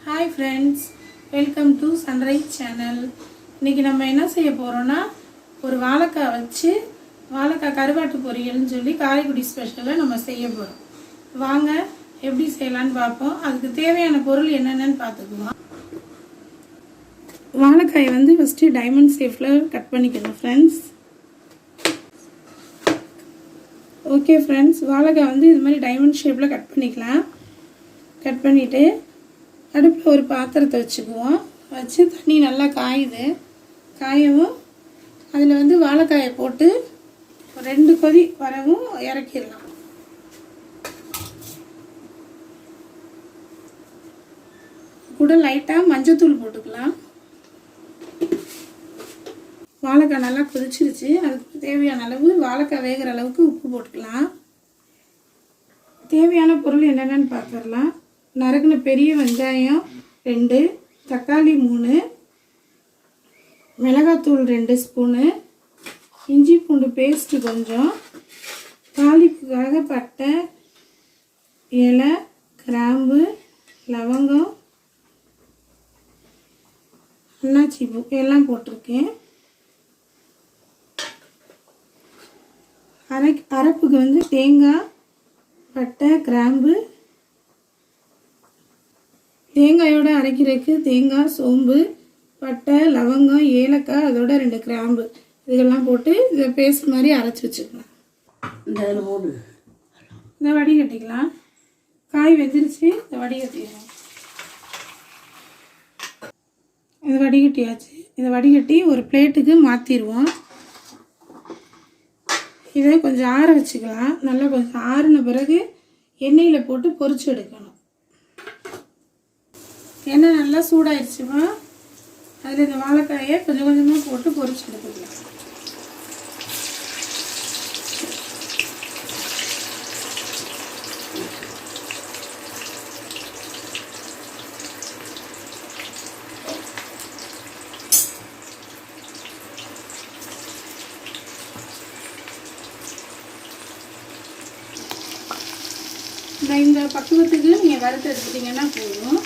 Hi friends, welcome to Sunrise channel. இன்னைக்கு நம்ம என்ன செய்ய போறோம்னா ஒரு வாழைக்காய் வச்சு வாழைக்காய் கருவாட்டு பொரியல்னு சொல்லி காரைக்குடி ஸ்பெஷலா நம்ம செய்ய போறோம். வாங்க எப்படி செய்யலாம்னு பாப்போம். அதுக்கு தேவையான பொருள் என்னென்னன்னு பார்த்துக்குவோம். வாழைக்காயை வந்து ஃபர்ஸ்ட் டைமண்ட் ஷேப்ல கட் பண்ணிக்கணும் फ्रेंड्स. ஓகே फ्रेंड्स, வாழைக்காய் வந்து இது மாதிரி டைமண்ட் ஷேப்ல கட் பண்ணிக்கலாம். கட் பண்ணிட்டு அடுப்பில் ஒரு பாத்திரத்தை வச்சுக்குவோம். வச்சு தண்ணி நல்லா காயுது. காயவும் அதில் வந்து வாழைக்காயை போட்டு 2 கொதி வரவும் இறக்கிடலாம். கூட லைட்டாக மஞ்சத்தூள் போட்டுக்கலாம். வாழைக்காய் நல்லா கொதிச்சிருச்சு. அதுக்கு தேவையான அளவு வாழைக்காய் வேகிற அளவுக்கு உப்பு போட்டுக்கலாம். தேவையான பொருள் என்னென்னு பார்த்துடலாம். நறுக்குன பெரிய வெங்காயம் 2, தக்காளி 3, மிளகாத்தூள் 2 ஸ்பூனு, இஞ்சி பூண்டு பேஸ்ட்டு கொஞ்சம், தாளிப்புக்காக பட்டை, இலை, கிராம்பு, லவங்கம், அன்னாச்சி பூ எல்லாம் போட்டிருக்கேன். அரைப்புக்கு வந்து தேங்காய், பட்டை, கிராம்பு, தேங்காயோட அரைக்கிறதுக்கு தேங்காய், சோம்பு, பட்டை, லவங்கம், ஏலக்காய், அதோட 2 கிராம்பு இதெல்லாம் போட்டு இதை பேஸ்ட் மாதிரி அரைச்சி வச்சுக்கலாம். இந்த வடிகட்டிக்கலாம். காய் வெந்துருச்சு. இந்த வடிகட்டிடலாம். இது வடிகட்டியாச்சு. இதை வடிகட்டி ஒரு பிளேட்டுக்கு மாற்றிடுவோம். இதை கொஞ்சம் ஆற வச்சுக்கலாம். நல்லா கொஞ்சம் ஆறின பிறகு எண்ணெயில் போட்டு பொரிச்சு எடுக்கணும். எண்ணெய் நல்லா சூடாயிடுச்சுமா. அதில் இந்த வாழைக்காயை கொஞ்சம் கொஞ்சமாக போட்டு பொரிச்சு எடுத்துக்கலாம். இந்த பக்குவத்துக்கு நீங்கள் வறுத்து எடுத்துட்டிங்கன்னா போதும்.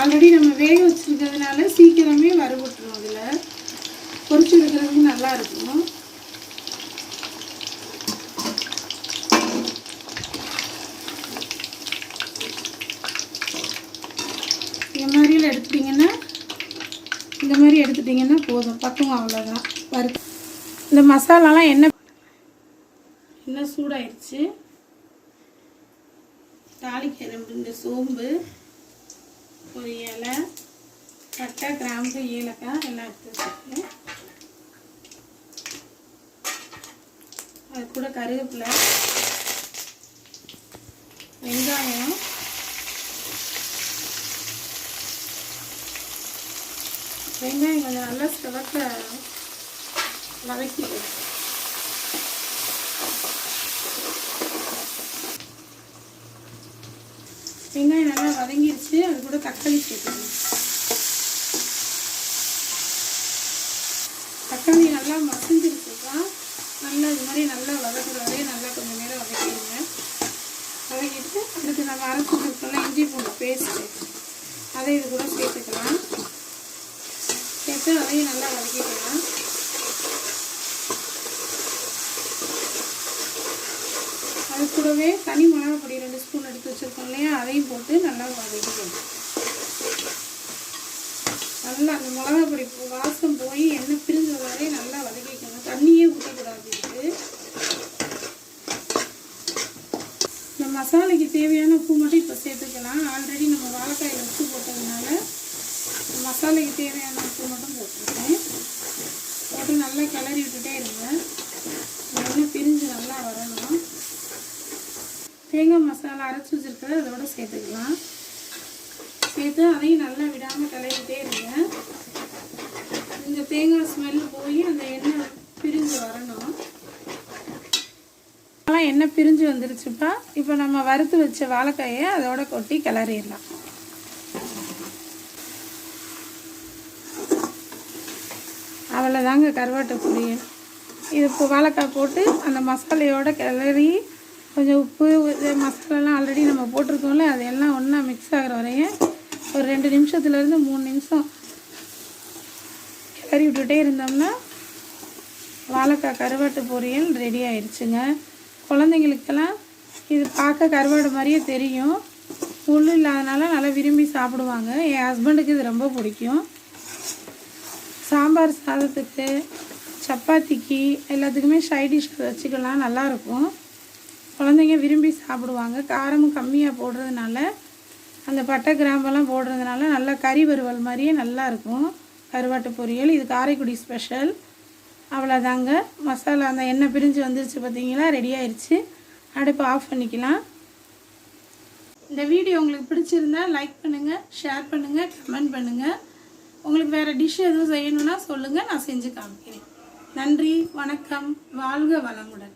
ஆல்ரெடி நம்ம வேக வச்சுருக்கிறதுனால சீக்கிரமே வறுபட்டுரும். அதில் பொரிச்சு எடுக்கிறதுக்கு நல்லா இருக்கும். இந்த மாதிரி எடுத்துட்டிங்கன்னா போதும். பக்குவம் அவ்வளோதான். வறுத்து இந்த மசாலாலாம் எண்ணெய் சூடாயிடுச்சு. தாளிக்க 2 சோம்பு, ஒரு இலை, பட்டை, கிராம்பு, ஏலக்காய் எல்லாம் எடுத்து வச்சுருக்கேன். அது கூட கருவேப்பிலை, வெங்காயம், கொஞ்சம் நல்லா செவக்க வதக்கிடுவேன். வெங்காயம் நல்லா வதங்கிருச்சு. அது கூட தக்காளி சேர்க்கணும். தக்காளி நல்லா மசிஞ்சிருச்சுக்கா. நல்லா இது மாதிரி நல்லா வதக்குறதே நல்லா கொஞ்சம் நேரம் வதக்கிடுங்க. வதக்கிட்டு அடுத்து நம்ம அரைச்சி வச்சுருக்கோம்ல இஞ்சி பூண்டு பேஸ்ட்டு, அதை இது கூட சேர்த்துக்கலாம். சேர்த்து அதையும் நல்லா வதக்கிக்கலாம். அது கூடவே தனி மிளகா பொடி 2 ஸ்பூன் எடுத்து வச்சுருக்கோம் இல்லையா, அதையும் போட்டு நல்லா வதக்கிக்கணும். நல்லா அந்த மிளகா பொடி வாசம் போய் எண்ணெய் பிரிஞ்ச வரை நல்லா வதக்கிக்கணும். தண்ணியே ஊற்றக்கூடாது. இந்த மசாலைக்கு தேவையான உப்பு மட்டும் இப்போ சேர்த்துக்கலாம். ஆல்ரெடி நம்ம வாழைக்காயில் உப்பு போட்டதுனால மசாலைக்கு தேவையான உப்பு மட்டும் போட்டிருக்கேன். போட்டு நல்லா கிளறி விட்டுட்டே இருங்க. எண்ணெய் பிரிஞ்சு நல்லா வரணும். தேங்காய் மசாலா அரைச்சி வச்சுருக்கிறத அதோட சேர்த்துக்கலாம். சேர்த்து அதையும் நல்லா விடாமல் கிளறிட்டே இருங்க. இந்த தேங்காய் ஸ்மெல் போய் அந்த எண்ணெய் பிரிஞ்சு வரணும். எண்ணெய் பிரிஞ்சு வந்துருச்சுப்பா. இப்போ நம்ம வறுத்து வச்ச வாழைக்காயை அதோட கொட்டி கிளறிடலாம். அவ்வளோதாங்க கருவாட்டு பொரியல். இது இப்போ வாழைக்காய் போட்டு அந்த மசாலையோட கிளறி கொஞ்சம் உப்பு மசாலாலாம் ஆல்ரெடி நம்ம போட்டிருக்கோம்ல, அது எல்லாம் ஒன்றா மிக்ஸ் ஆகிற வரையும் ஒரு 2 நிமிஷத்துலேருந்து 3 நிமிஷம் கிளறி விட்டுட்டே இருந்தோம்னா வாழைக்காய் கருவாட்டு பொரியல் ரெடி ஆயிடுச்சுங்க. குழந்தைங்களுக்கெல்லாம் இது பார்க்க கருவாடு மாதிரியே தெரியும், முள் இல்லாதனால நல்லா விரும்பி சாப்பிடுவாங்க. என் ஹஸ்பண்டுக்கு இது ரொம்ப பிடிக்கும். சாம்பார் சாதத்துக்கு, சப்பாத்திக்கு எல்லாத்துக்குமே சைட் டிஷ் வச்சுக்கலாம், நல்லாயிருக்கும். குழந்தைங்க விரும்பி சாப்பிடுவாங்க. காரமும் கம்மியாக போடுறதுனால, அந்த பட்டை கிராம்பெல்லாம் போடுறதுனால நல்லா கறி வறுவல் மாதிரியே நல்லாயிருக்கும் கருவாட்டு பொரியல். இது காரைக்குடி ஸ்பெஷல். அவ்வளோதாங்க. மசாலா அந்த எண்ணெய் பிரிஞ்சு வந்துருச்சு பார்த்தீங்களா, ரெடி ஆயிடுச்சு. அடுப்பு ஆஃப் பண்ணிக்கலாம். இந்த வீடியோ உங்களுக்கு பிடிச்சிருந்தா லைக் பண்ணுங்கள், ஷேர் பண்ணுங்கள், கமெண்ட் பண்ணுங்கள். உங்களுக்கு வேறு டிஷ் எதுவும் செய்யணுன்னா சொல்லுங்கள், நான் செஞ்சு காமிக்கிறேன். நன்றி, வணக்கம், வாழ்க வளமுடன்.